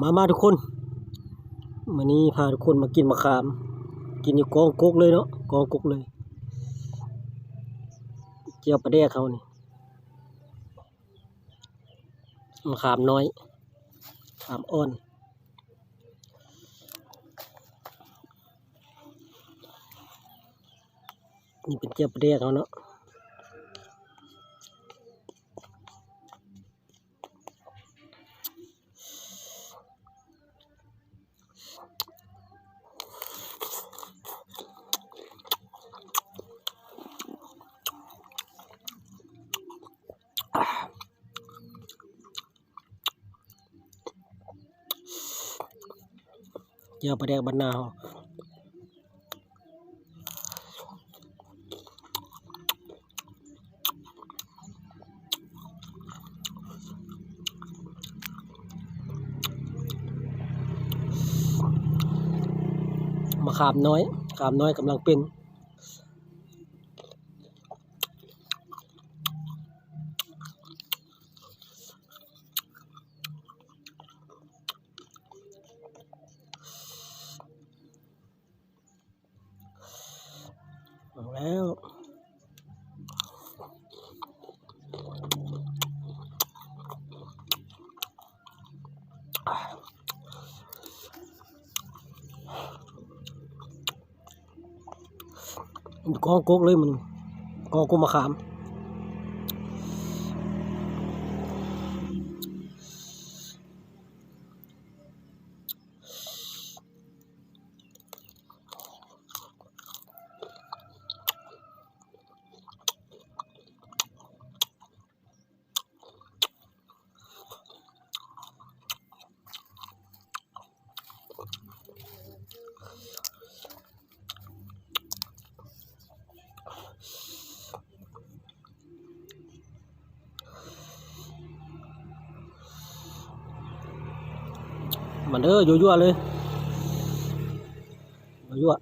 มาทุกคนวันนี้พาทุกคนมากินมะขามกินอยู่กองกกเลยเนาะกองกกเลยเจียวปลาแดกเขานี่มะขามน้อยขามอ่อนนี่เป็นเจียวปลาแดกเขาเนาะเจียวปลาแดกบ้านนาเขามะขามน้อยขามน้อยกำลังเป็นแล้วกองกกเลยมันกองกกมะขามมันยั่วๆเลยยั่ว